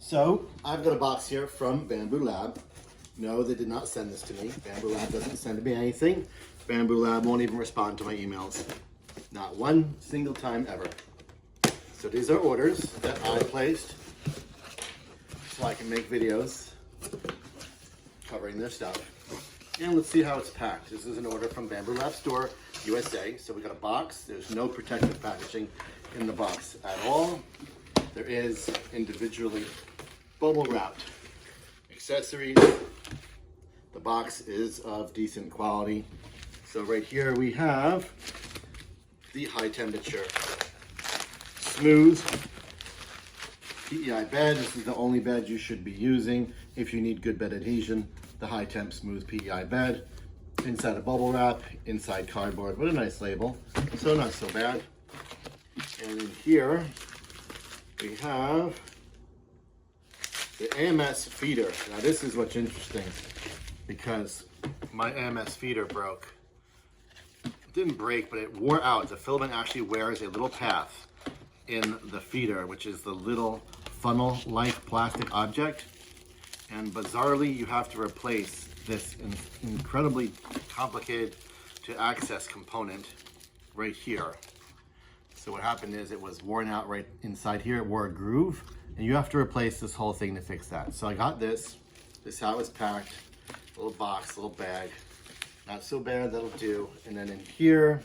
So I've got a box here from Bambu Lab. No, they did not send this to me. Bambu Lab doesn't send me anything. Bambu Lab won't even respond to my emails. Not one single time ever. So these are orders that I placed so I can make videos covering their stuff. And let's see how it's packed. This is an order from Bambu Lab Store, USA. So we got a box. There's no protective packaging in the box at all. There is individually bubble wrapped accessories. The box is of decent quality. So right here we have the high temperature smooth PEI bed. This is the only bed you should be using if you need good bed adhesion. The high temp smooth PEI bed. Inside a bubble wrap, inside cardboard with a nice label. So not so bad. And in here we have the AMS feeder. Now this is what's interesting because my AMS feeder broke. It didn't break, but it wore out. The filament actually wears a little path in the feeder, which is the little funnel-like plastic object. And bizarrely, you have to replace this incredibly complicated to access component right here. So what happened is it was worn out right inside here. It wore a groove, and you have to replace this whole thing to fix that. So I got this. This is how it's packed. Little box, little bag. Not so bad, that'll do. And then in here,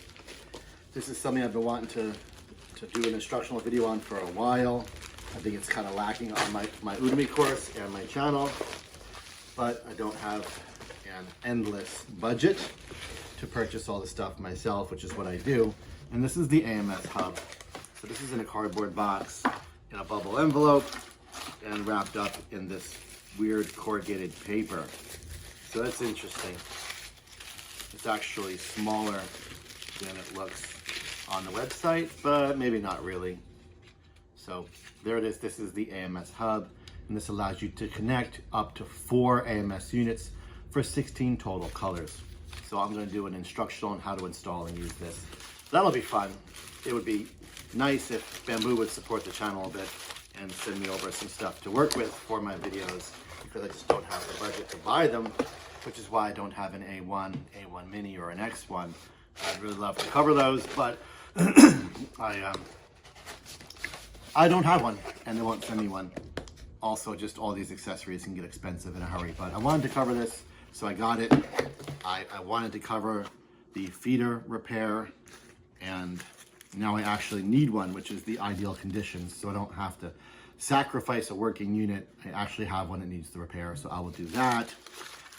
this is something I've been wanting to do an instructional video on for a while. I think it's kind of lacking on my Udemy course and my channel, but I don't have an endless budget to purchase all the stuff myself, which is what I do. And this is the AMS hub. So this is in a cardboard box, in a bubble envelope, and wrapped up in this weird corrugated paper. So that's interesting. It's actually smaller than it looks on the website, but maybe not really. So there it is. This is the AMS hub, and this allows you to connect up to 4 AMS units for 16 total colors. So I'm going to do an instructional on how to install and use this. That'll be fun. It would be nice if Bambu would support the channel a bit and send me over some stuff to work with for my videos, because I just don't have the budget to buy them, which is why I don't have an A1, A1 Mini, or an X1. I'd really love to cover those, but I don't have one, and they won't send me one. Also, just all these accessories can get expensive in a hurry, but I wanted to cover this, so I got it. I wanted to cover the feeder repair, and now I actually need one, which is the ideal conditions, so I don't have to sacrifice a working unit. I actually have one that needs the repair, so I will do that.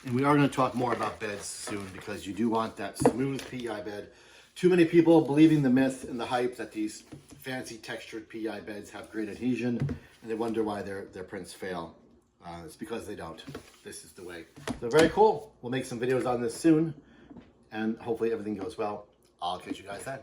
And we are going to talk more about beds soon, because you do want that smooth PEI bed. Too many people believing the myth and the hype that these fancy textured PEI beds have great adhesion, and they wonder why their prints fail. It's because they don't. This is the way. So very cool. We'll make some videos on this soon, and hopefully everything goes well. I'll catch you guys then.